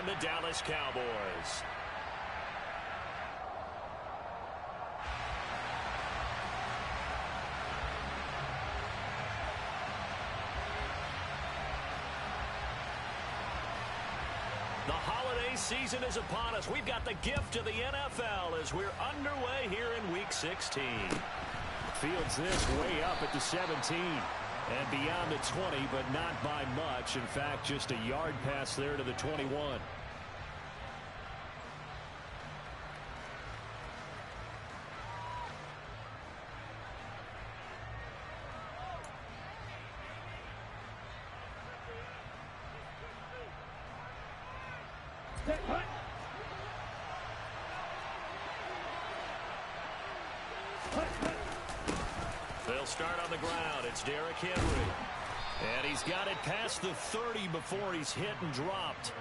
on the Dallas Cowboys. The holiday season is upon us. We've got the gift of the NFL as we're underway here in Week 16. Fields this way up at the 17 and beyond the 20, but not by much. In fact, just a yard pass there to the 21. They'll start on the ground. It's Derrick Henry. And he's got it past the 30 before he's hit and dropped.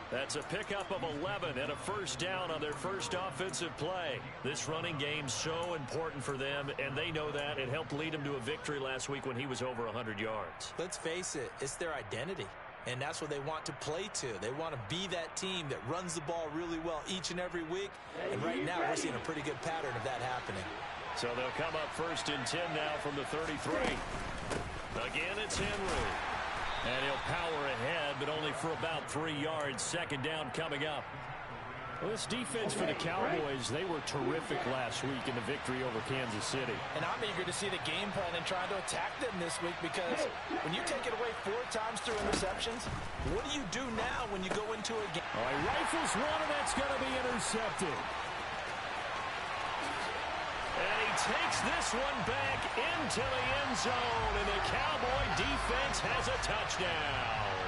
That's a pickup of 11 and a first down on their first offensive play. This running game's so important for them, and they know that. It helped lead them to a victory last week when he was over 100 yards. Let's face it, it's their identity. And that's what they want to play to. They want to be that team that runs the ball really well each and every week. And right now, we're seeing a pretty good pattern of that happening. So they'll come up 1st and 10 now from the 33. Again, it's Henry. And he'll power ahead, but only for about 3 yards. Second down coming up. Well, this defense for the Cowboys, they were terrific last week in the victory over Kansas City. And I'm eager to see the game plan and try to attack them this week, because when you take it away 4 times through interceptions, what do you do now when you go into a game? Oh, he rifles one, and that's going to be intercepted. And he takes this one back into the end zone, and the Cowboy defense has a touchdown.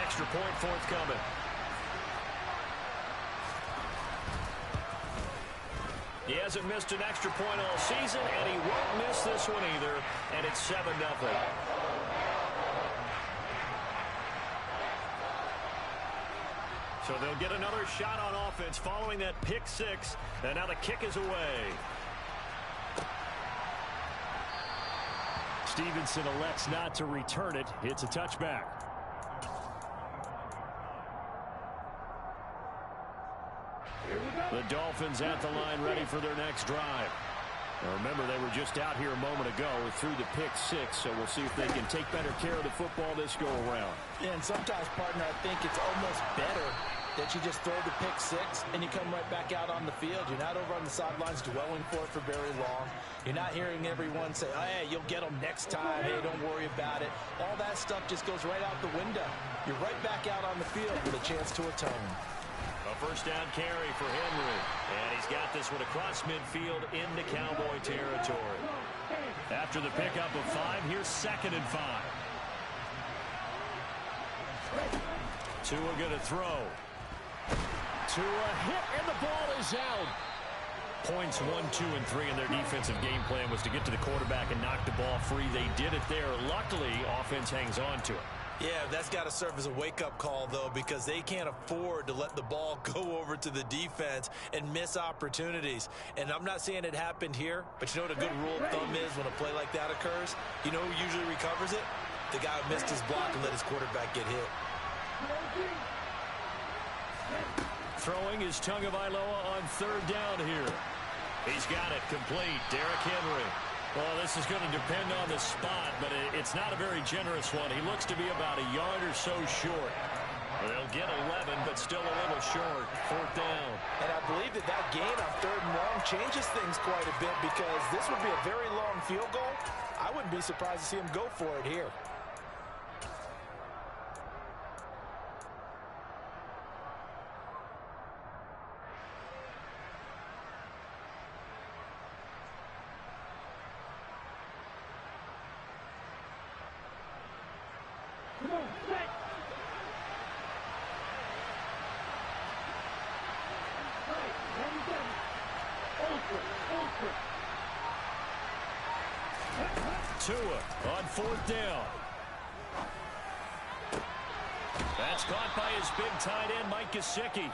Extra point forthcoming. He hasn't missed an extra point all season, and he won't miss this one either, and it's 7-0. So they'll get another shot on offense following that pick six, and now the kick is away. Stevenson elects not to return it. It's a touchback. The Dolphins at the line, ready for their next drive. Now remember, they were just out here a moment ago through the pick six, so we'll see if they can take better care of the football this go-around. Yeah, and sometimes, partner, I think it's almost better that you just throw the pick six and you come right back out on the field. You're not over on the sidelines dwelling for it for very long. You're not hearing everyone say, oh, hey, you'll get them next time. Hey, don't worry about it. All that stuff just goes right out the window. You're right back out on the field with a chance to atone. A first down carry for Henry. And he's got this one across midfield into Cowboy territory. After the pickup of 5, here's 2nd and 5. Tua going to throw. Tua hit, and the ball is out. Points 1, 2, and 3 in their defensive game plan was to get to the quarterback and knock the ball free. They did it there. Luckily, offense hangs on to it. Yeah, that's got to serve as a wake-up call, though, because they can't afford to let the ball go over to the defense and miss opportunities. And I'm not saying it happened here, but you know what a good rule of thumb is when a play like that occurs? You know who usually recovers it? The guy who missed his block and let his quarterback get hit. Throwing is Tagovailoa on 3rd down here. He's got it complete. Derrick Henry. Well, this is going to depend on the spot, but it's not a very generous one. He looks to be about a yard or so short. They'll get 11, but still a little short. 4th down. And I believe that gain on 3rd and long changes things quite a bit, because this would be a very long field goal. I wouldn't be surprised to see him go for it here. Tua on 4th down. That's caught by his big tight end, Mike Gesicki.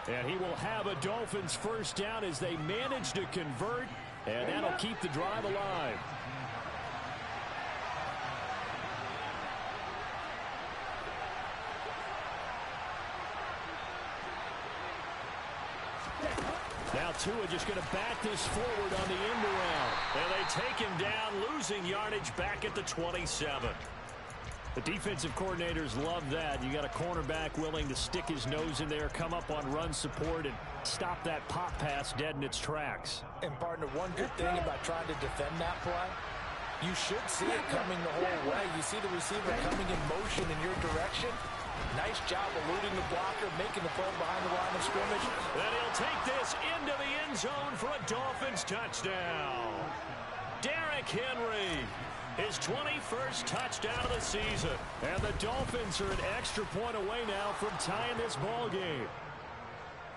And he will have a Dolphins first down as they manage to convert, and that'll keep the drive alive. Tua just going to bat this forward on the end around. And they take him down, losing yardage back at the 27. The defensive coordinators love that. You got a cornerback willing to stick his nose in there, come up on run support, and stop that pop pass dead in its tracks. And, partner, one good thing about trying to defend that play, you should see it coming the whole way. You see the receiver coming in motion in your direction. Nice job eluding the blocker, making the play behind the line of scrimmage. And he'll take this into the end zone for a Dolphins touchdown. Derrick Henry, his 21st touchdown of the season. And the Dolphins are an extra point away now from tying this ball game.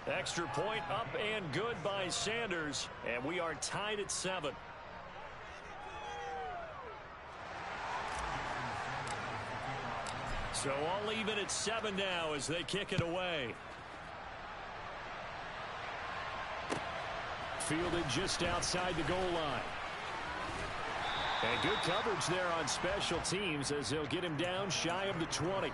Extra point up and good by Sanders. And we are tied at 7. So all even at 7 now as they kick it away. Fielded just outside the goal line. And good coverage there on special teams as they'll get him down shy of the 20.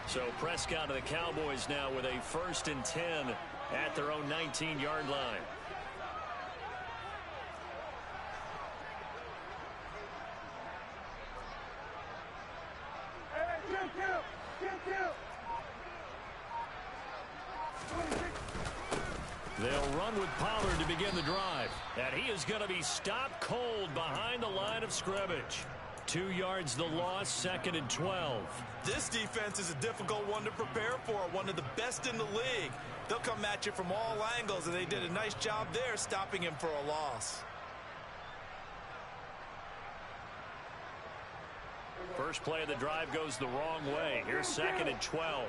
So Prescott of the Cowboys now with a 1st and 10 at their own 19-yard line. They'll run with Pollard to begin the drive. And he is going to be stopped cold behind the line of scrimmage. 2 yards the loss, 2nd and 12. This defense is a difficult one to prepare for, one of the best in the league. They'll come at you from all angles, and they did a nice job there stopping him for a loss. First play of the drive goes the wrong way. Here's 2nd and 12.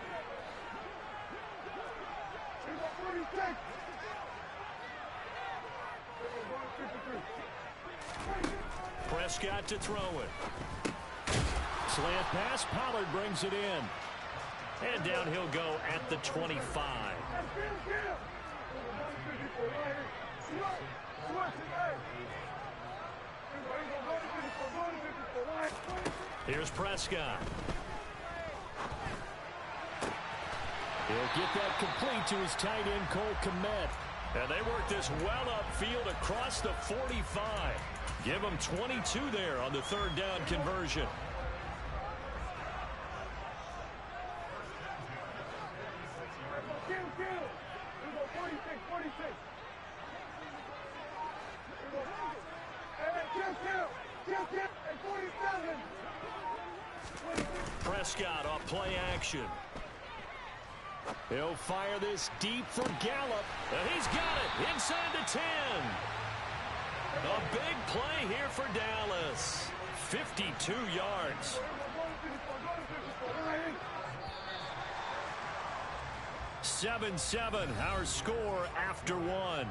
Prescott to throw it. Slant pass. Pollard brings it in. And down he'll go at the 25. Here's Prescott. He'll get that complete to his tight end, Cole Kmet. And they work this well upfield across the 45. Give him 22 there on the 3rd down conversion. Prescott off play action. He'll fire this deep for Gallup. And he's got it inside the 10. A big play here for Dallas. 52 yards. "7-7", our score after 1.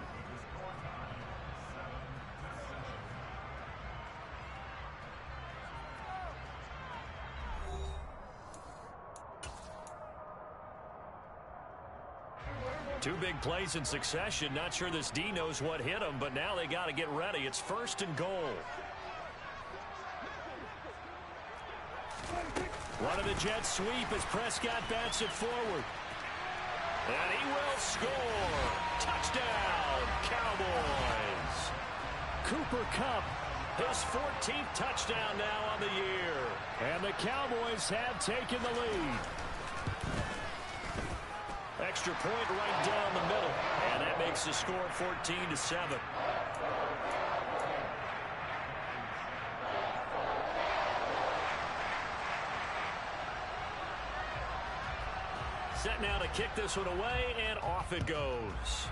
Two big plays in succession. Not sure this D knows what hit him, but now they got to get ready. It's 1st and goal. One of the Jets sweep as Prescott bats it forward. And he will score. Touchdown, Cowboys. Cooper Kupp, his 14th touchdown now on the year. And the Cowboys have taken the lead. Extra point right down the middle. And that makes the score 14-7. Set now to kick this one away, and off it goes.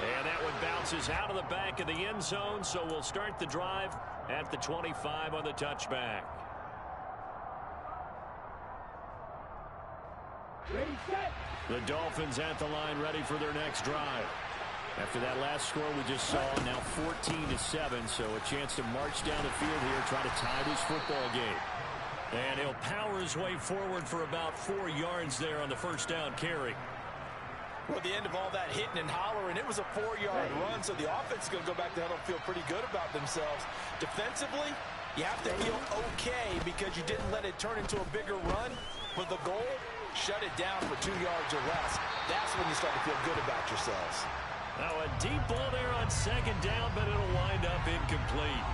And that one bounces out of the back of the end zone, so we'll start the drive at the 25 on the touchback. The Dolphins at the line ready for their next drive. After that last score we just saw, now 14-7, so a chance to march down the field here, try to tie this football game. And he'll power his way forward for about 4 yards there on the first down carry. Well, at the end of all that hitting and hollering, it was a 4-yard run, so the offense is going to go back to huddle and feel pretty good about themselves. Defensively, you have to feel okay because you didn't let it turn into a bigger run, but the goal, shut it down for 2 yards or less. That's when you start to feel good about yourselves. Now a deep ball there on second down, but it'll wind up incomplete.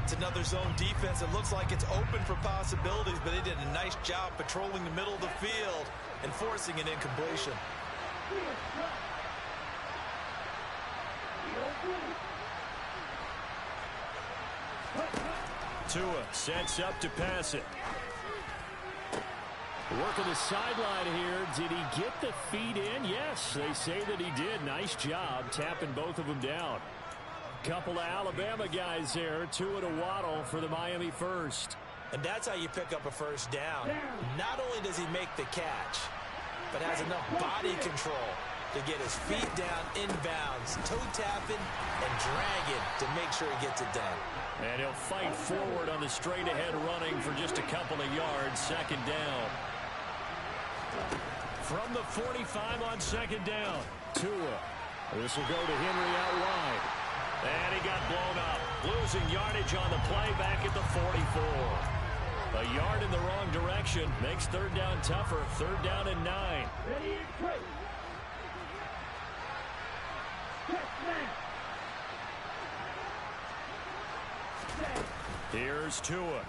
It's another zone defense. It looks like it's open for possibilities, but they did a nice job patrolling the middle of the field and forcing an incompletion. Tua sets up to pass it. Working the sideline here. Did he get the feet in? Yes, they say that he did. Nice job tapping both of them down. Couple of Alabama guys there. Tua to Waddle for the Miami first. And that's how you pick up a first down. Not only does he make the catch, but has enough body control to get his feet down inbounds, toe tapping and dragging to make sure he gets it done. And he'll fight forward on the straight ahead running for just a couple of yards. Second down. From the 45 on second down. Tua. This will go to Henry out wide. And he got blown up. Losing yardage on the play back at the 44. A yard in the wrong direction makes third down tougher. Third down and 9. Here's Tua.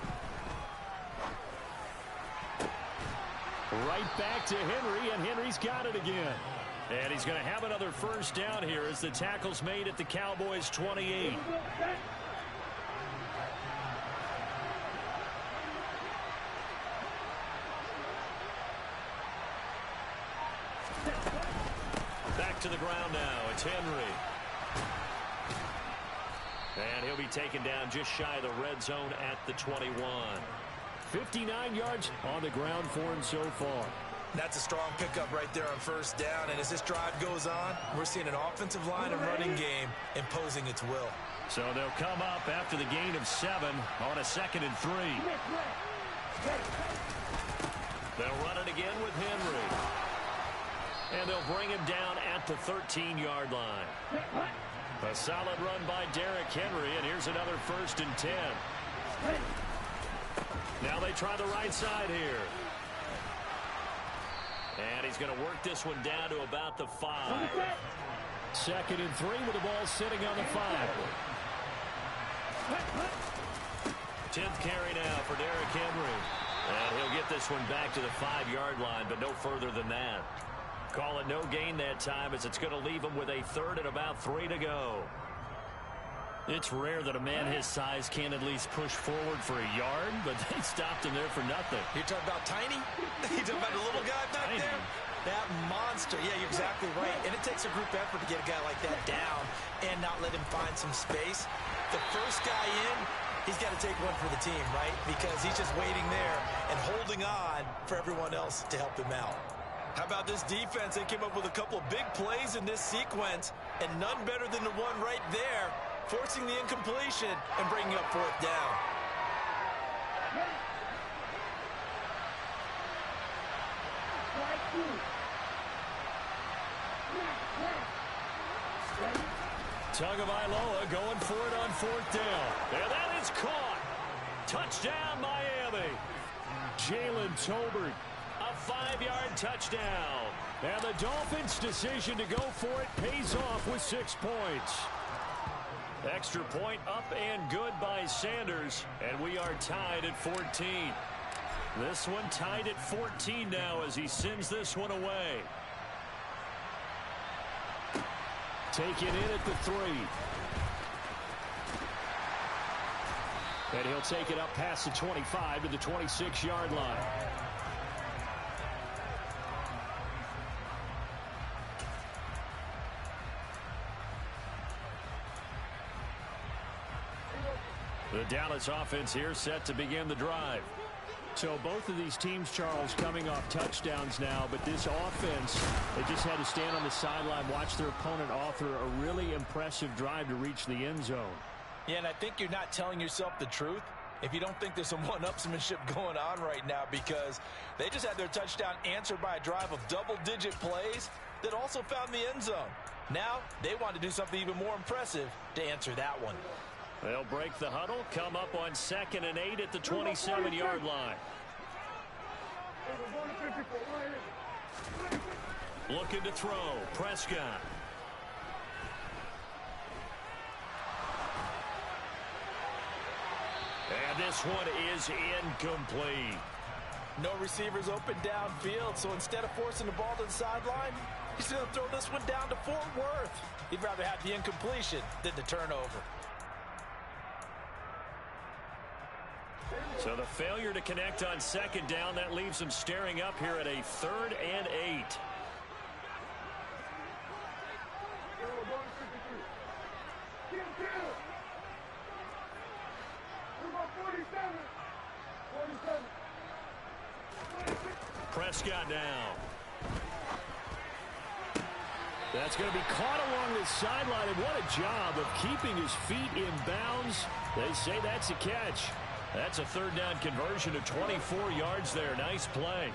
Right back to Henry, and Henry's got it again. And he's going to have another first down here as the tackle's made at the Cowboys' 28. Back to the ground now. It's Henry. And he'll be taken down just shy of the red zone at the 21. 59 yards on the ground for him so far. That's a strong pickup right there on first down. And as this drive goes on, we're seeing an offensive line and running game imposing its will. So they'll come up after the gain of 7 on a 2nd and 3. They'll run it again with Henry. And they'll bring him down at the 13-yard line. A solid run by Derrick Henry, and here's another 1st and 10. Now they try the right side here. And he's going to work this one down to about the 5. 2nd and 3 with the ball sitting on the 5. 10th carry now for Derrick Henry. And he'll get this one back to the 5-yard line, but no further than that. Call it no gain that time as it's going to leave him with a 3rd and about 3 to go. It's rare that a man his size can't at least push forward for a yard, but they stopped him there for nothing. You're talking about Tiny? You're talking about the little guy back there? That monster. Yeah, you're exactly right. And it takes a group effort to get a guy like that down and not let him find some space. The first guy in, he's got to take one for the team, right? Because he's just waiting there and holding on for everyone else to help him out. How about this defense? They came up with a couple of big plays in this sequence, and none better than the one right there, forcing the incompletion and bringing up 4th down. Tagovailoa going for it on 4th down. And that is caught. Touchdown, Miami. Jalen Tolbert. A 5-yard touchdown. And the Dolphins' decision to go for it pays off with 6 points. Extra point up and good by Sanders. And we are tied at 14. This one tied at 14 now as he sends this one away. Taken in at the 3. And he'll take it up past the 25 to the 26-yard line. The Dallas offense here set to begin the drive. So both of these teams, Charles, coming off touchdowns now, but this offense, they just had to stand on the sideline, watch their opponent author a really impressive drive to reach the end zone. Yeah, and I think you're not telling yourself the truth if you don't think there's some one-upsmanship going on right now, because they just had their touchdown answered by a drive of double-digit plays that also found the end zone. Now they want to do something even more impressive to answer that one. They'll break the huddle, come up on 2nd and 8 at the 27-yard line. Looking to throw. Prescott. And this one is incomplete. No receivers open downfield, so instead of forcing the ball to the sideline, he's going to throw this one down to Fort Worth. He'd rather have the incompletion than the turnover. So the failure to connect on 2nd down, that leaves them staring up here at a 3rd and 8. Prescott down. That's going to be caught along the sideline, and what a job of keeping his feet in bounds. They say that's a catch. That's a 3rd down conversion of 24 yards there. Nice play.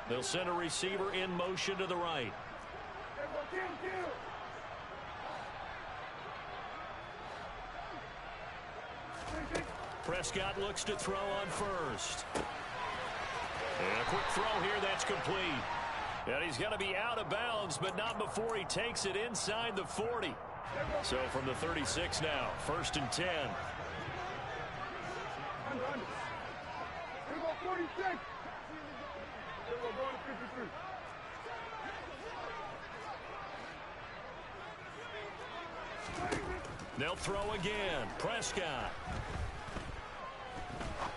They'll send a receiver in motion to the right. Prescott looks to throw on 1st. And a quick throw here, that's complete. And he's going to be out of bounds, but not before he takes it inside the 40. So from the 36 now, 1st and 10. They'll throw again. Prescott.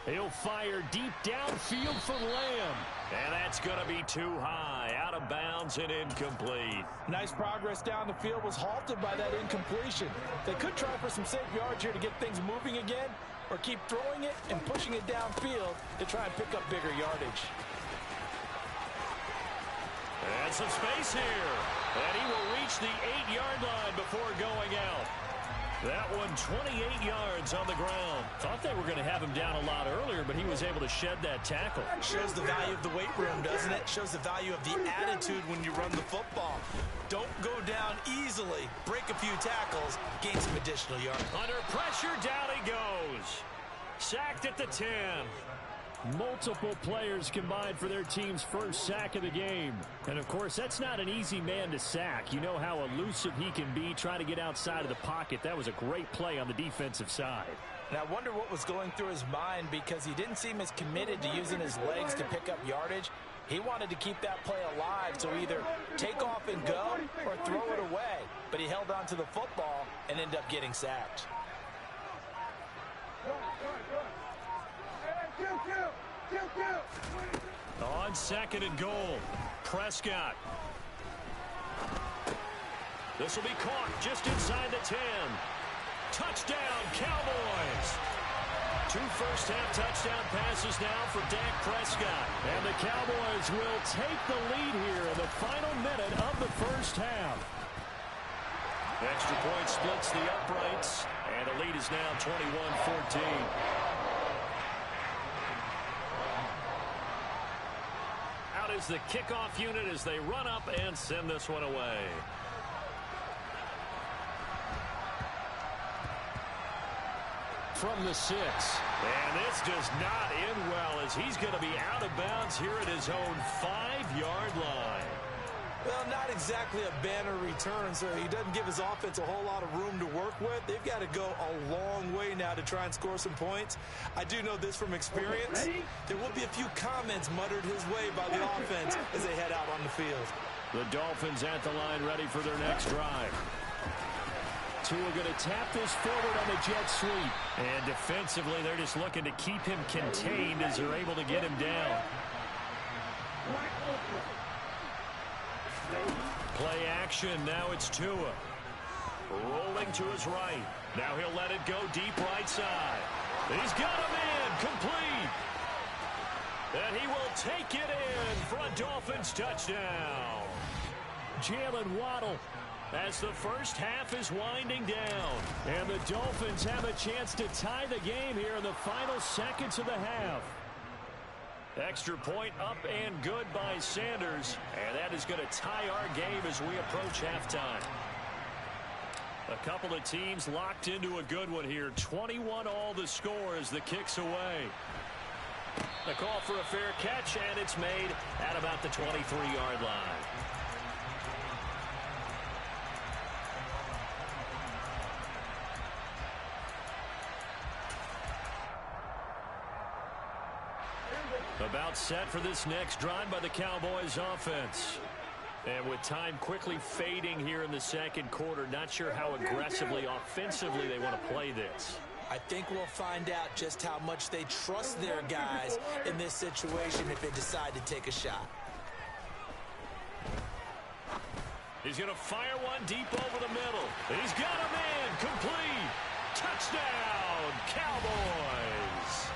He'll fire deep downfield for Lamb. And that's going to be too high. Out of bounds and incomplete. Nice progress down the field, was halted by that incompletion. They could try for some safe yards here to get things moving again, or keep throwing it and pushing it downfield to try and pick up bigger yardage. And some space here. And he will reach the 8-yard line before going out. That one 28 yards on the ground. Thought they were going to have him down a lot earlier, but he was able to shed that tackle. Shows the value of the weight room, doesn't it? Shows the value of the attitude when you run the football. Don't go down easily. Break a few tackles. Gain some additional yards. Under pressure, down he goes. Sacked at the 10. Multiple players combined for their team's first sack of the game. And, of course, that's not an easy man to sack. You know how elusive he can be trying to get outside of the pocket. That was a great play on the defensive side. And I wonder what was going through his mind, because he didn't seem as committed to using his legs to pick up yardage. He wanted to keep that play alive, so either take off and go or throw it away. But he held on to the football and ended up getting sacked. On 2nd and goal, Prescott. This will be caught just inside the 10. Touchdown, Cowboys. 2 first-half touchdown passes now for Dak Prescott. And the Cowboys will take the lead here in the final minute of the first half. Extra point splits the uprights, and the lead is now 21-14. Out is the kickoff unit as they run up and send this one away. From the 6. And this does not end well, as he's going to be out of bounds here at his own 5-yard line. Well, not exactly a banner return, so he doesn't give his offense a whole lot of room to work with. They've got to go a long way now to try and score some points. I do know this from experience. There will be a few comments muttered his way by the offense as they head out on the field. The Dolphins at the line, ready for their next drive. Tua going to tap this forward on the jet sweep. And defensively, they're just looking to keep him contained as they're able to get him down. Play action. Now it's Tua. Rolling to his right. Now he'll let it go deep right side. He's got a man complete. And he will take it in for a Dolphins touchdown. Jalen Waddle as the first half is winding down. And the Dolphins have a chance to tie the game here in the final seconds of the half. Extra point up and good by Sanders. And that is going to tie our game as we approach halftime. A couple of teams locked into a good one here. 21 all the score as the kick's away. The call for a fair catch, and it's made at about the 23-yard line. About set for this next drive by the Cowboys offense. And with time quickly fading here in the second quarter, not sure how aggressively, offensively they want to play this. I think we'll find out just how much they trust their guys in this situation if they decide to take a shot. He's going to fire one deep over the middle. He's got a man complete. Touchdown, Cowboys.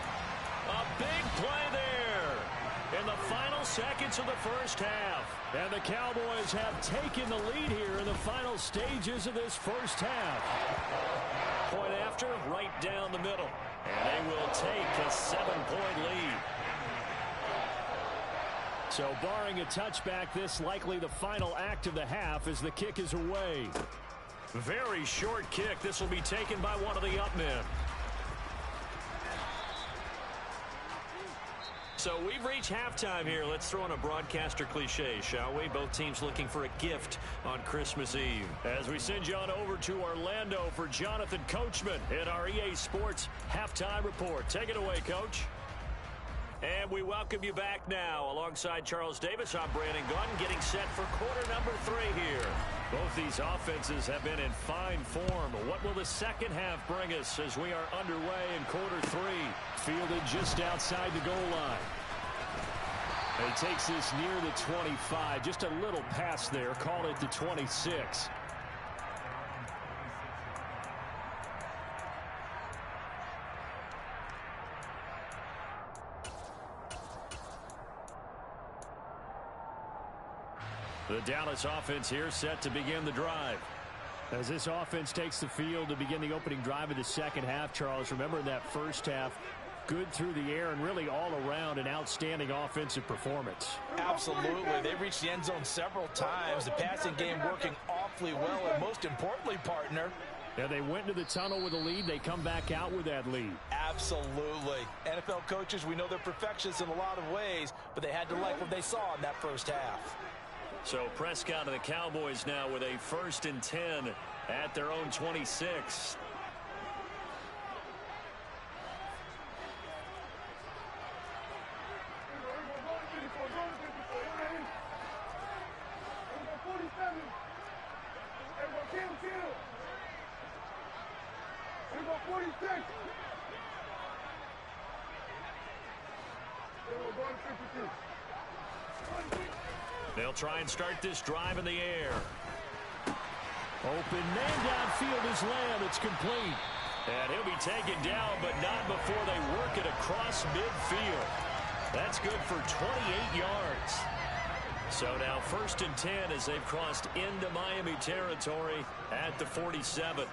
A big play there in the final seconds of the first half. And the Cowboys have taken the lead here in the final stages of this first half. Point after, right down the middle. And they will take a 7-point lead. So barring a touchback, this likely the final act of the half as the kick is away. Very short kick. This will be taken by one of the up men. So we've reached halftime here. Let's throw in a broadcaster cliche, shall we? Both teams looking for a gift on Christmas Eve. As we send you on over to Orlando for Jonathan Coachman in our EA Sports Halftime Report. Take it away, Coach. And we welcome you back now. Alongside Charles Davis, I'm Brandon Gunn, getting set for quarter number 3 here. Both these offenses have been in fine form. What will the second half bring us as we are underway in quarter 3? Fielded just outside the goal line. He takes this near the 25. Just a little pass there. Call it the 26. The Dallas offense here set to begin the drive. As this offense takes the field to begin the opening drive of the second half, Charles, remember in that first half, good through the air and really all around an outstanding offensive performance. Absolutely. They reached the end zone several times. The passing game working awfully well, and most importantly, partner, yeah, they went into the tunnel with a lead. They come back out with that lead. Absolutely. NFL coaches, we know they're perfectionists in a lot of ways, but they had to like what they saw in that first half. So Prescott and the Cowboys now with a 1st and 10 at their own 26. They'll try and start this drive in the air. Open man downfield is Lamb. It's complete. And he'll be taken down, but not before they work it across midfield. That's good for 28 yards. So now 1st and 10 as they've crossed into Miami territory at the 47.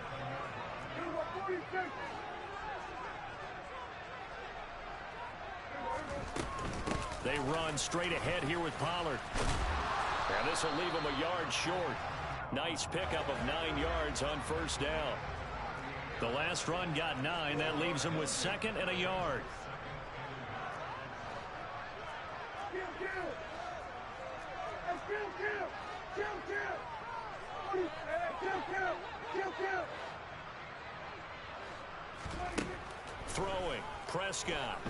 They run straight ahead here with Pollard. And this will leave him a yard short. Nice pickup of 9 yards on 1st down. The last run got 9. That leaves him with 2nd and a yard. Throwing. Prescott.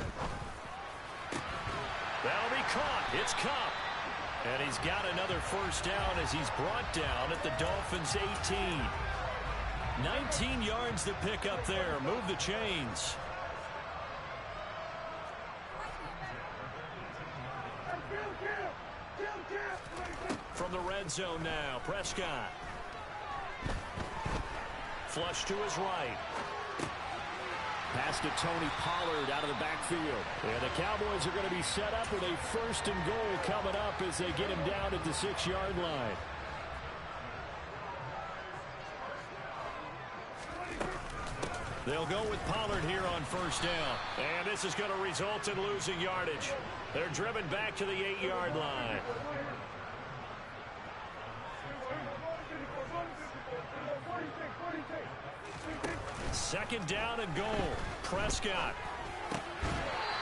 That'll be caught. It's Cup. And he's got another 1st down as he's brought down at the Dolphins' 18. 19 yards to pick up there. Move the chains. From the red zone now, Prescott. Flush to his right. Pass to Tony Pollard out of the backfield. And the Cowboys are going to be set up with a 1st and goal coming up as they get him down at the 6-yard line. They'll go with Pollard here on 1st down. And this is going to result in losing yardage. They're driven back to the 8-yard line. 2nd down and goal. Prescott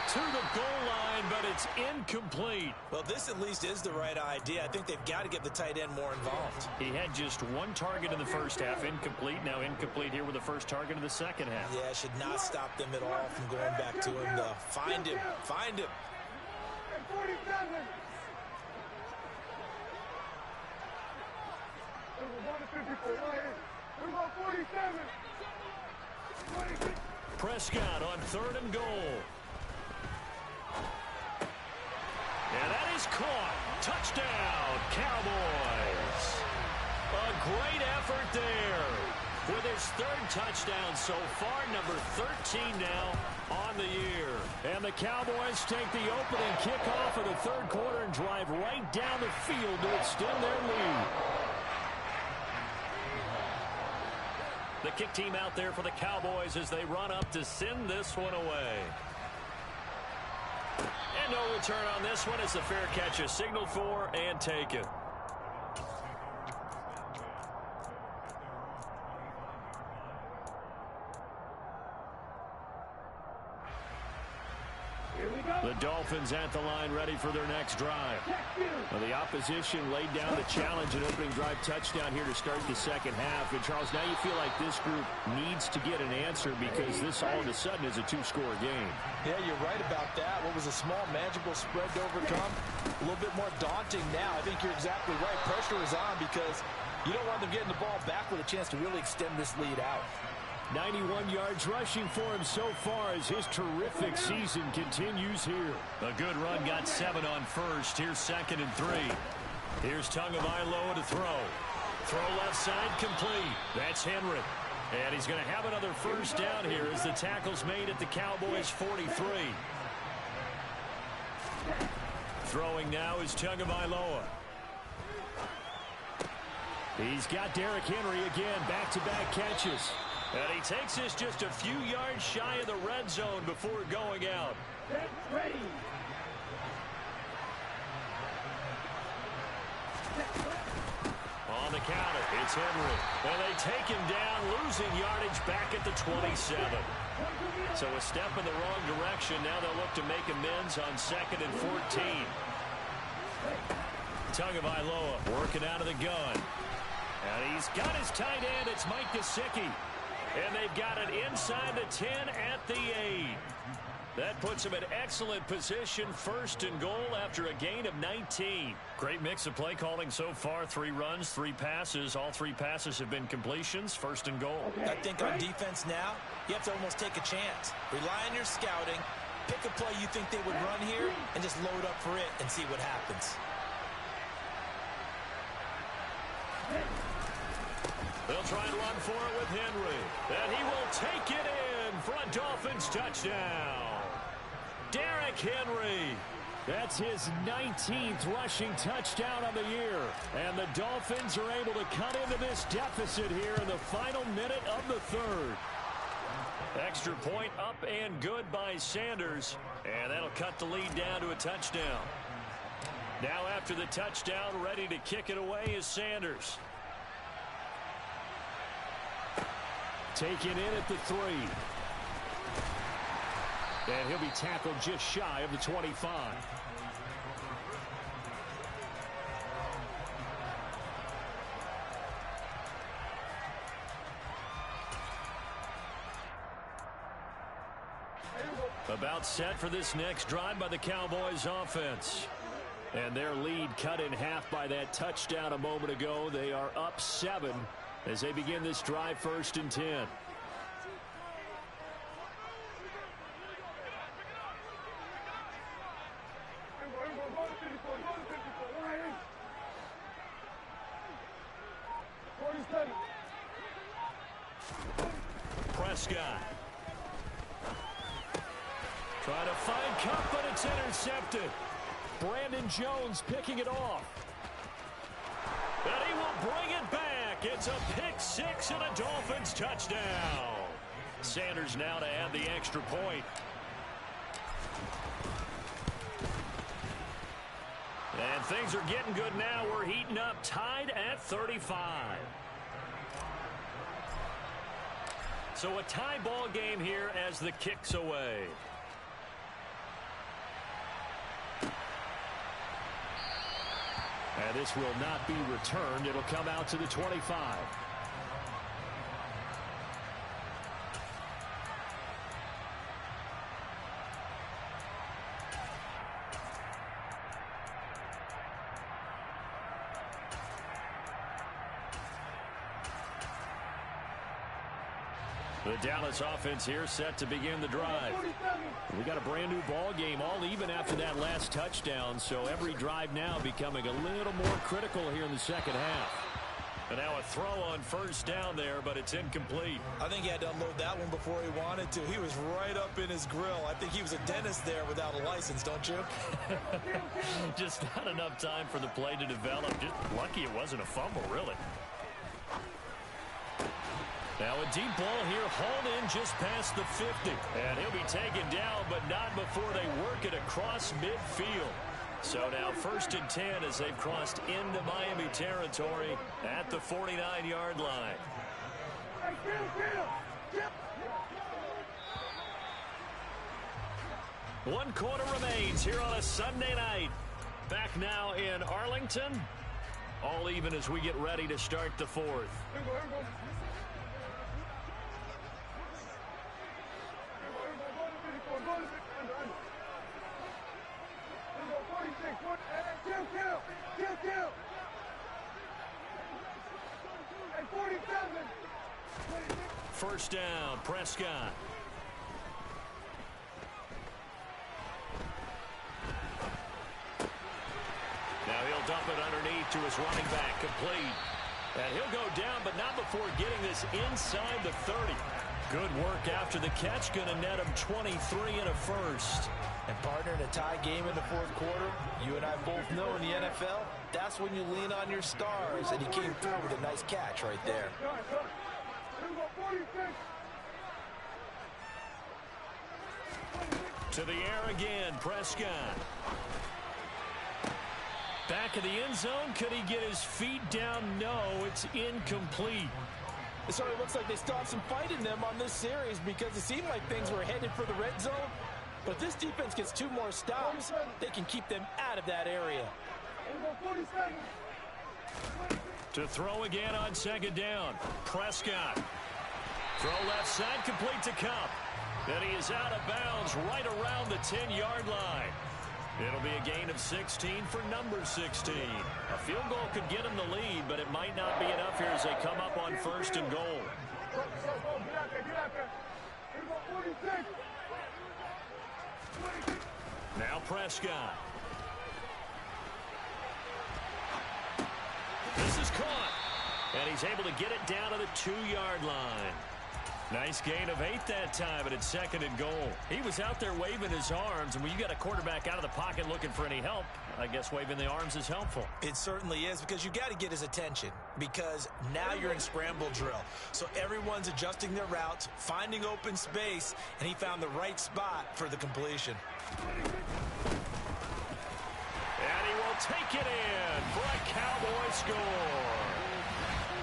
to the goal line, but it's incomplete. Well, this at least is the right idea. I think they've got to get the tight end more involved. He had just 1 target in the 1st half, incomplete. Now incomplete here with the 1st target in the 2nd half. Yeah, should not stop them at all from going back to him, though. Find him. Find him. Prescott on 3rd and goal. And that is caught. Touchdown, Cowboys. A great effort there. With his 3rd touchdown so far, number 13 now on the year. And the Cowboys take the opening kickoff of the 3rd quarter and drive right down the field to extend their lead. The kick team out there for the Cowboys as they run up to send this one away. And no return on this one as the fair catch is signaled for and taken. The Dolphins at the line ready for their next drive. Well, the opposition laid down the challenge and opening drive touchdown here to start the 2nd half. And, Charles, now you feel like this group needs to get an answer because this all of a sudden is a 2-score game. Yeah, you're right about that. What was a small, manageable spread to overcome, a little bit more daunting now. I think you're exactly right. Pressure is on because you don't want them getting the ball back with a chance to really extend this lead out. 91 yards rushing for him so far as his terrific season continues here. A good run, got 7 on 1st. Here's 2nd and 3. Here's Tagovailoa to throw. Throw left side complete. That's Henry. And he's going to have another 1st down here as the tackle's made at the Cowboys 43. Throwing now is Tagovailoa. He's got Derrick Henry again, back-to-back catches. And he takes this just a few yards shy of the red zone before going out. On the counter, it's Henry. And they take him down, losing yardage back at the 27. So a step in the wrong direction. Now they'll look to make amends on 2nd and 14. Tagovailoa working out of the gun. And he's got his tight end. It's Mike Gesicki. And they've got it inside the 10 at the 8. That puts him in excellent position, 1st and goal after a gain of 19. Great mix of play calling so far. 3 runs, 3 passes. All 3 passes have been completions, 1st and goal. I think on defense now, you have to almost take a chance. Rely on your scouting. Pick a play you think they would run here and just load up for it and see what happens. They'll try and run for it with Henry. And he will take it in for a Dolphins touchdown. Derrick Henry. That's his 19th rushing touchdown on the year. And the Dolphins are able to cut into this deficit here in the final minute of the 3rd. Extra point up and good by Sanders. And that'll cut the lead down to a touchdown. Now after the touchdown, ready to kick it away is Sanders. Taken in at the 3. And he'll be tackled just shy of the 25. About set for this next drive by the Cowboys offense. And their lead cut in half by that touchdown a moment ago. They are up 7 as they begin this drive, 1st and 10. Prescott. Trying to find Cup, but it's intercepted. Brandon Jones picking it off. And he will bring it back. It's a pick 6 and a Dolphins touchdown. Sanders now to add the extra point. And things are getting good now. We're heating up, tied at 35. So a tie ball game here as the kick's away. And this will not be returned. It'll come out to the 25. The Dallas offense here set to begin the drive. We got a brand new ball game, all even after that last touchdown, so every drive now becoming a little more critical here in the second half. And now a throw on 1st down there, but it's incomplete. I think he had to unload that one before he wanted to. He was right up in his grill. I think he was a dentist there without a license, don't you? Just not enough time for the play to develop. Just lucky it wasn't a fumble, really. Now a deep ball here, hauled in just past the 50. And he'll be taken down, but not before they work it across midfield. So now 1st and 10 as they've crossed into Miami territory at the 49-yard line. 1 quarter remains here on a Sunday night. Back now in Arlington. All even as we get ready to start the 4th. First down, Prescott. Now he'll dump it underneath to his running back, complete. And he'll go down, but not before getting this inside the 30. Good work after the catch, going to net him 23 and a first. And partner, in a tie game in the 4th quarter, you and I both know in the NFL, that's when you lean on your stars. And he came through with a nice catch right there. To the air again, Prescott. Back of the end zone. Could he get his feet down? No, it's incomplete. It sort of looks like they still have some fight in them on this series because it seemed like things were headed for the red zone. But this defense gets 2 more stops. They can keep them out of that area. To throw again on 2nd down. Prescott. Throw left side, complete to Cup. And he is out of bounds right around the 10-yard line. It'll be a gain of 16 for number 16. A field goal could get him the lead, but it might not be enough here as they come up on 1st and goal. Now Prescott. This is caught. And he's able to get it down to the 2-yard line. Nice gain of 8 that time, but it's 2nd and goal. He was out there waving his arms, and when you got a quarterback out of the pocket looking for any help, I guess waving the arms is helpful. It certainly is, because you got to get his attention, because now you're in scramble drill. So everyone's adjusting their routes, finding open space, and he found the right spot for the completion. And he will take it in for a Cowboy score.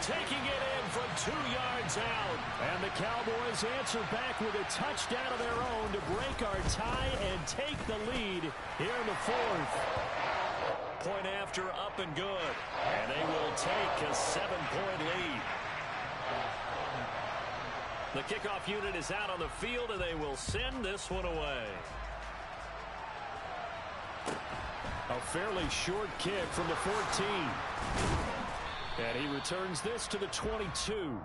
Taking it in from 2 yards out. And the Cowboys answer back with a touchdown of their own to break our tie and take the lead here in the 4th. Point after, up and good. And they will take a 7-point lead. The kickoff unit is out on the field, and they will send this one away. A fairly short kick from the 14. And he returns this to the 22.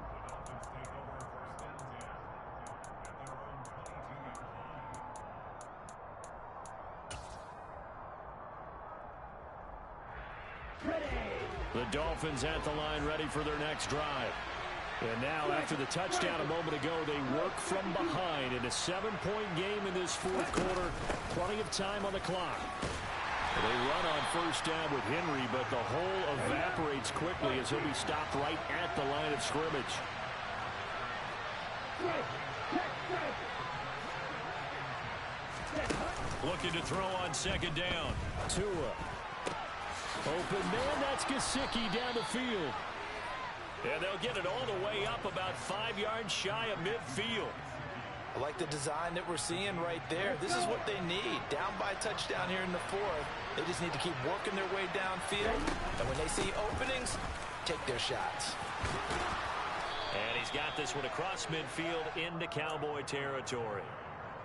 The Dolphins at the line ready for their next drive. And now after the touchdown a moment ago, they work from behind in a 7-point game in this fourth quarter. Plenty of time on the clock. They run on first down with Henry, but the hole evaporates quickly as he'll be stopped right at the line of scrimmage. Looking to throw on second down. Tua. Open man, that's Gesicki down the field. And they'll get it all the way up about 5 yards shy of midfield. I like the design that we're seeing right there. This is what they need. Down by a touchdown here in the fourth. They just need to keep working their way downfield. And when they see openings, take their shots. And he's got this one across midfield into Cowboy territory.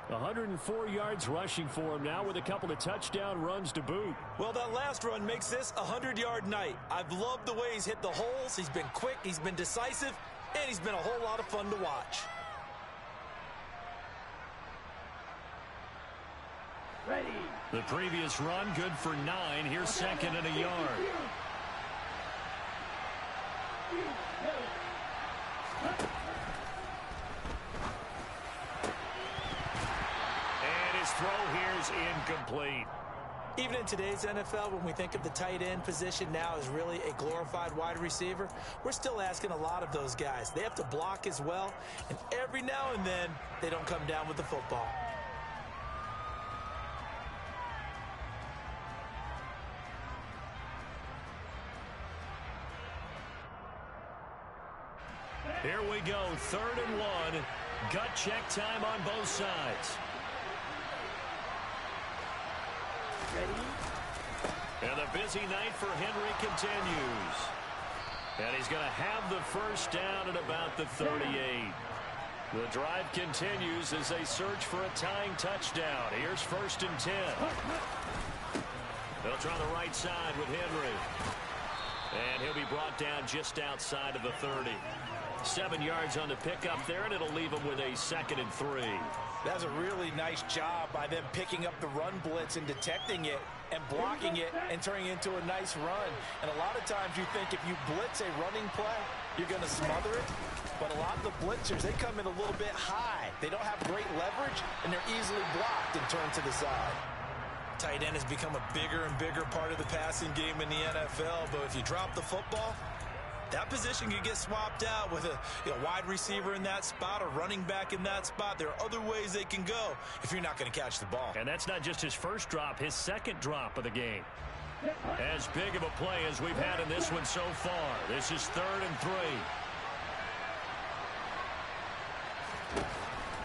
104 yards rushing for him now with a couple of touchdown runs to boot. Well, that last run makes this a 100-yard night. I've loved the way he's hit the holes. He's been quick, he's been decisive, and he's been a whole lot of fun to watch. Ready. The previous run good for 9. Here's second and a yard. Throw here's incomplete. Even in today's NFL, when we think of the tight end position now as really a glorified wide receiver, we're still asking a lot of those guys. They have to block as well, and every now and then they don't come down with the football. Here we go, 3rd and 1. Gut check time on both sides. And the busy night for Henry continues. And he's going to have the first down at about the 38. The drive continues as they search for a tying touchdown. Here's 1st and 10. They'll try the right side with Henry. And he'll be brought down just outside of the 30. 7 yards on the pickup there, and it'll leave him with a 2nd and 3. That's a really nice job by them picking up the run blitz and detecting it and blocking it and turning it into a nice run. And a lot of times you think if you blitz a running play, you're going to smother it. But a lot of the blitzers, they come in a little bit high. They don't have great leverage, and they're easily blocked and turned to the side. Tight end has become a bigger and bigger part of the passing game in the NFL, but if you drop the football, that position can get swapped out with a wide receiver in that spot or running back in that spot. There are other ways they can go if you're not going to catch the ball. And that's not just his first drop, his second drop of the game. As big of a play as we've had in this one so far. This is 3rd and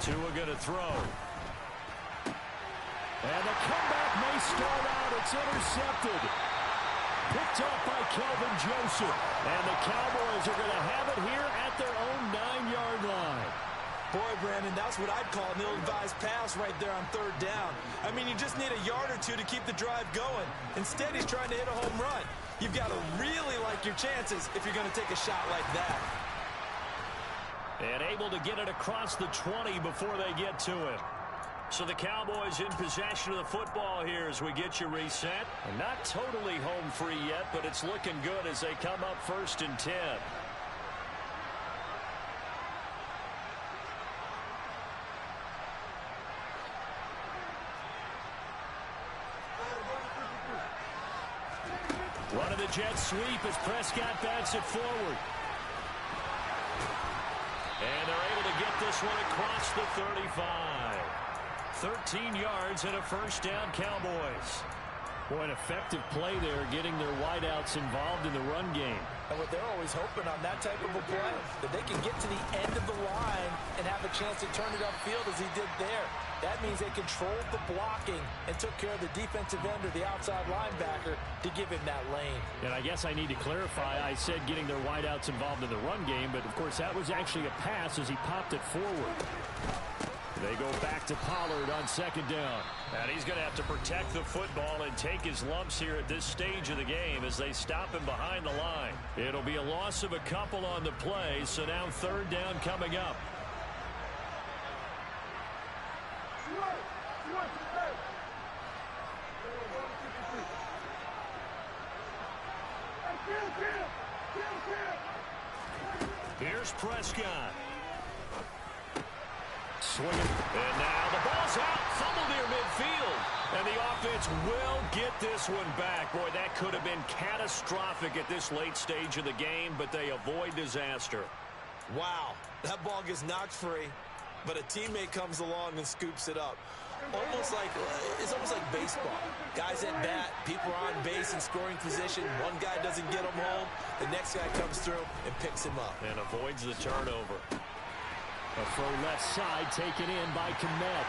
3. Tua going to throw. And the comeback may start out. It's intercepted. Picked up by Kelvin Joseph. And the Cowboys are going to have it here at their own 9-yard line. Boy, Brandon, that's what I'd call an ill-advised pass right there on 3rd down. I mean, you just need a yard or two to keep the drive going. Instead, he's trying to hit a home run. You've got to really like your chances if you're going to take a shot like that. And able to get it across the 20 before they get to it. So the Cowboys in possession of the football here as we get you reset. And not totally home free yet, but it's looking good as they come up 1st and 10. Running the jet sweep as Prescott bats it forward. And they're able to get this one across the 35. 13 yards and a first down, Cowboys. Boy, an effective play there, getting their wideouts involved in the run game. And what they're always hoping on that type of a play, that they can get to the end of the line and have a chance to turn it upfield as he did there. That means they controlled the blocking and took care of the defensive end or the outside linebacker to give him that lane. And I guess I need to clarify, I said getting their wideouts involved in the run game, but of course that was actually a pass as he popped it forward. They go back to Pollard on second down. And he's going to have to protect the football and take his lumps here at this stage of the game as they stop him behind the line. It'll be a loss of a couple on the play, so now third down coming up. Here's Prescott. Swinging. And now the ball's out. Fumble near midfield. And the offense will get this one back. Boy, that could have been catastrophic at this late stage of the game, but they avoid disaster. Wow, that ball gets knocked free, but a teammate comes along and scoops it up. It's almost like baseball. Guys at bat, people are on base in scoring position. One guy doesn't get him home. The next guy comes through and picks him up. And avoids the turnover. A throw left side taken in by Kmet.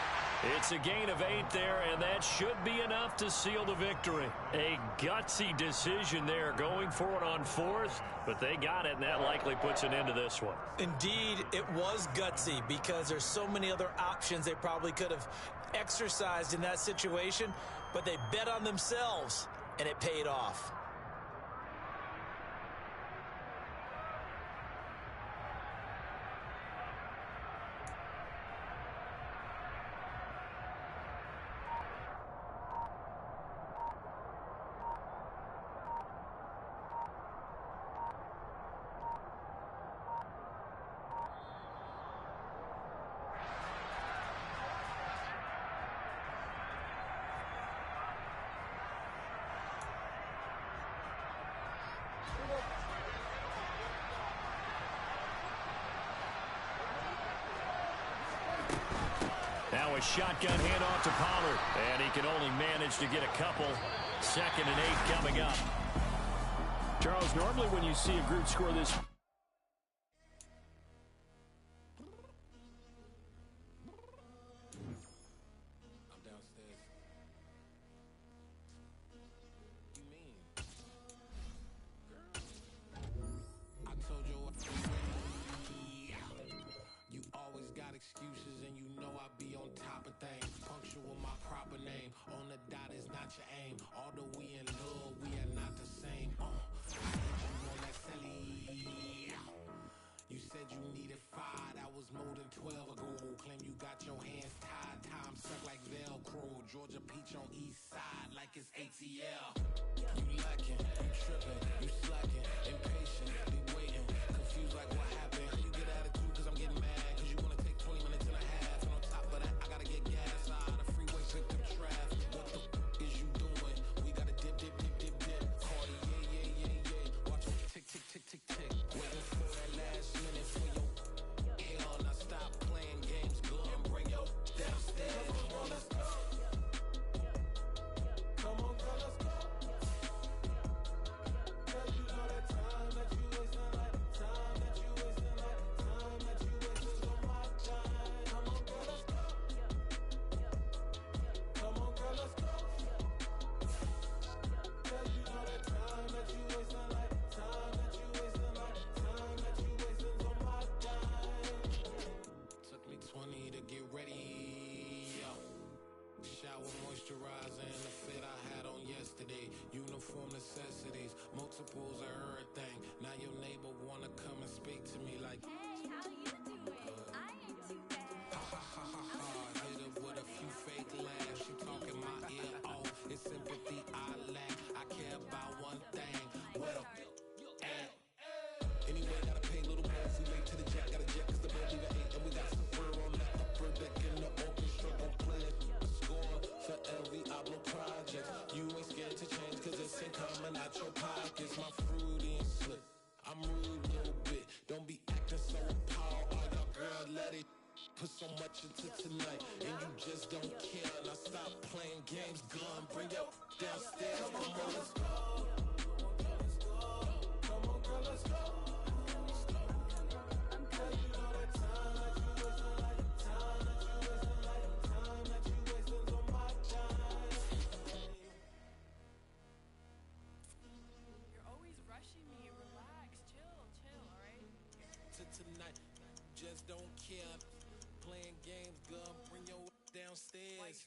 It's a gain of 8 there, and that should be enough to seal the victory. A gutsy decision there, going for it on fourth, but they got it, and that likely puts an end to this one. Indeed, it was gutsy because there's so many other options they probably could have exercised in that situation, but they bet on themselves, and it paid off. Now a shotgun handoff to Pollard, and he can only manage to get a couple. 2nd and 8 coming up. Charles, normally when you see a group score this... I'm downstairs. What you mean? I told you you always got excuses, and you know I be on top of things. Punctual my proper name. On the dot is not your aim. Although we in love, we are not the same. I hit you on that celly. You said you needed 5. That was more than 12 ago. Claim you got your hands tied. Time stuck like Velcro. Georgia Peach on east side like it's ATL. You lacking, you tripping, you slacking, impatient, be waiting, confused like what happened. You get attitude cause I'm getting mad, cause you wanna take 20 minutes and a half. And on top of that, I gotta get gas out of the freeway, pick up traffic. What the is you doing? We gotta dip, dip, dip, dip, dip. Cardi, yeah. Watch it tick, tick, tick, tick, tick. Waiting for that last minute for your hell. Now stop playing games, go and bring your downstairs. Come on, let's go. Come on, girl, let's go. Cause you know that time that you wasting, like time that you wasting, like time that you wasting on my time. Come on, girl, let's go. Come on, girl, let's go. Cause you know that time that you wasting, like time that you wasting, like time that you wasting on my time. Took me 20 to get ready. Shower moisturizer and the fit I had on yesterday. Uniform necessities, multiples of everything. Now your neighbor wanna come and speak to me like, Hey, how you doing? I ain't too bad. ha ha ha ha ha. Hit her with a few fake laughs. She talking my ear off. It's sympathy I lack. I care about one thing. Where the at? Anyway, gotta pay little more. If we late to the jack, got a jet cause the bed leave at 8. And we got some fur on that upper deck in the orchestra. Gon' play it. Score for every Ablo project. You ain't scared to change cause this ain't coming out your pockets. My fruity and slip. I'm rude a little bit. Don't be acting so appalled. All your girl let it put so much into tonight. And you just don't care. Now stop playing games. Gun, bring your downstairs. Come on, girl, let's go. Come on, girl, let's go. Cause you know that time that you wasting, like time that you wasting, like time that you wasting on my time. You're always rushing me. Relax, chill, all right? To tonight, just don't care. Playing games, gun, bring is.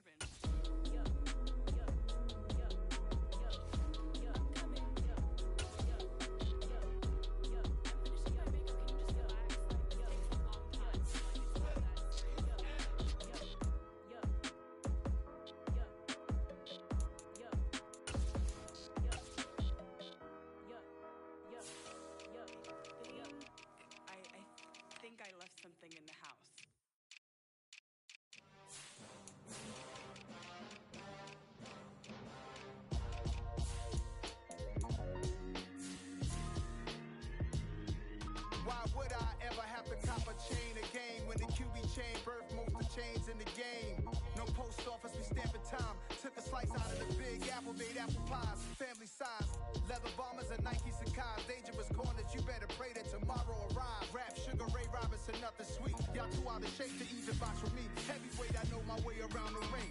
I think I left something in the house. Why would I ever have to cop a chain again when the QB chain birthed most of chains in the game? No post office, we stamping time. Took a slice out of the big apple, made apple pies, family size. Leather bombers and Nike Sacai's. Dangerous corners, you better pray that tomorrow arrive. Rap, Sugar Ray Robinson, nothing sweet. Y'all too out of shape to even box with me. Heavyweight, I know my way around the ring.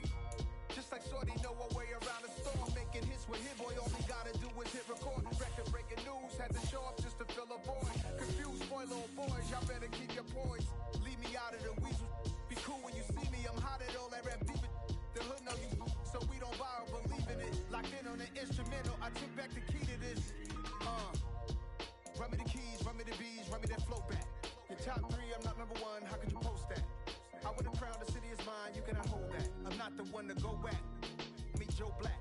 Just like Shorty know her way around the storm. Making hits with Hit Boy, all he gotta do is hit record. Record breaking news, had to show up just to fill a void. Confused boy, little boys, y'all better keep your poise. Leave me out of the weasel. Be cool when you see me, I'm hot at all that rap deep. The hood know you, so we don't borrow, believe in it. Locked in on the instrumental, I took back the key to this. Run me the keys, run me the bees, run me that flow back. Your top three, I'm not number one, how could you post that? I would have crowned the city is mine, you cannot hold that. I'm not the one to go back. Meet Joe Black.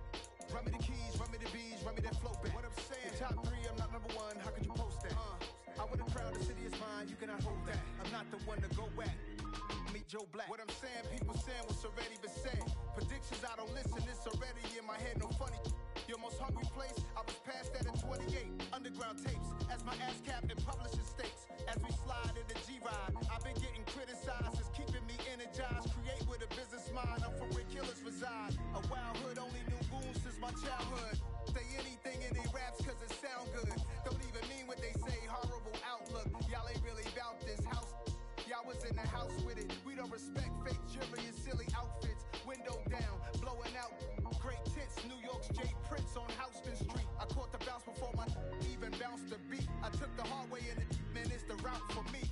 Run me the keys, run me the bees, run me that flow back. What I'm saying, your top three, I'm not number one, how could you post that? I would have crowned the city is mine, you cannot hold that. I'm not the one to go back. Meet Joe Black. What I'm saying, people saying what's already been said. Predictions, I don't listen, it's already in my head, no funny. Your most hungry place, I was past that at 28. Underground tapes, as my ass capped in publishing states. As we slide in the G-Ride, I've been getting criticized, it's keeping me energized. Create with a business mind, I'm from where killers reside. A wild hood, only knew goons since my childhood. Say anything in they raps cause it sound good. Don't even mean what they say, horrible outlook. Y'all ain't really about this house. Y'all was in the house with it. We don't respect fake jewelry and silly outfits. Window down, blowing out. Great tits, New York's J. Prince on Houston Street. I caught the bounce before my even bounced the beat. I took the hard way in it, man, it's the route for me.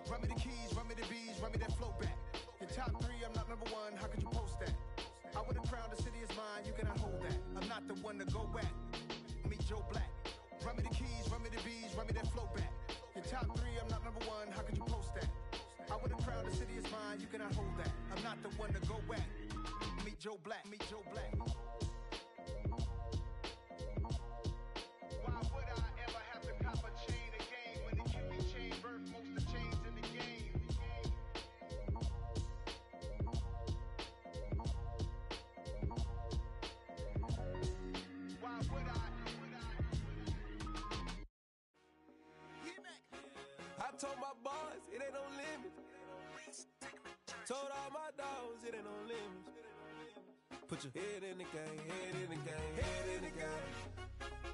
Run me the keys, run me the bees, run me that flow back. Your top three, I'm not number one, how could you post that? I would have crowned the city is mine, you cannot hold that. I'm not the one to go back. Meet Joe Black. Run me the keys, run me the bees, run me that flow back. Your top three, I'm not number one, how could you post that? I would have crowned the city is mine, you cannot hold that. I'm not the one to go back. Meet Joe Black, meet Joe Black. Why would I ever have to cop a chain again when the QB chain birthed most of chains in the game? Why would I? I told my boys it ain't no limit. Told all my dogs it ain't no limit. Put your head in the game, head in the game, head in the game.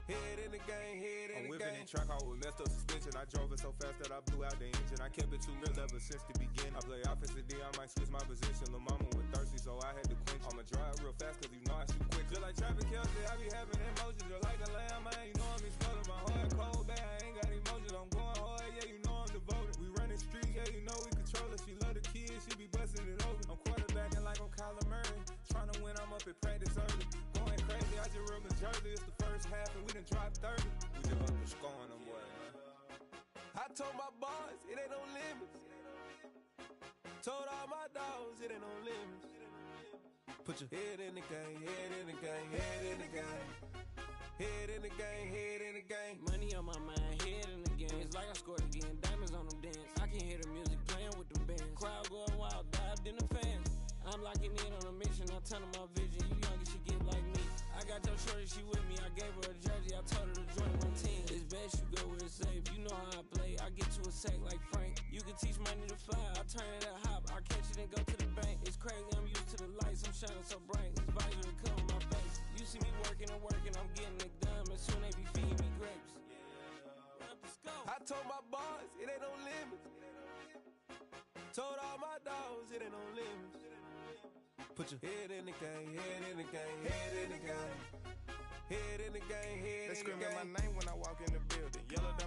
Head in the game, head in the game. I'm whipping in track out with messed up suspension. I drove it so fast that I blew out the engine. I kept it too real ever since the beginning. I play offensive D, I might switch my position. Lil' mama was thirsty, so I had to quench. I'ma drive real fast, cause you know I shoot quick. Just like Travis Kelce, I be having emotions. Just like a lamb, man, you know I'm exploding. My heart cold, bad, I ain't got emotions. I'm going hard, yeah, you know I'm devoted. We running streets, yeah, you know we control it. She love the kids, she be busting it over. I'm quarterbacking like I'm Kyler Murray. Trying to win, I'm up at practice early. Going crazy, I just real in Jersey. It's the first half, and we done dropped 30. We just up and scoring them, boy, man. I told my boys it ain't no limits. Told all my dogs it ain't no limits. Put your head in the game, head in the game, head in the game. Head in the game, head in the game. Money on my mind, head in the game. It's like I scored again, diamonds on them dance. I can hear the music playing with them bands. Crowd going wild, dived in the fans. I'm locking in on a mission, I'm telling my vision. You young, you should get like me. I got your shorty, she with me. I gave her a jersey, I told her to join my team. It's best you go where it's safe. You know how I play. I get to a sack like Frank. You can teach money to fly. I turn it at hop. I catch it and go to the bank. It's crazy, I'm used to the lights. I'm shining so bright. This visor will cover my face. You see me working and working. I'm getting it done. And soon they be feeding me grapes. I told my boys it ain't no limits. Told all my dogs it ain't no limits. Put your head in the game, head in the game, head in the game. Head in the game, head in the game. They screaming my name when I walk in the building. Yellow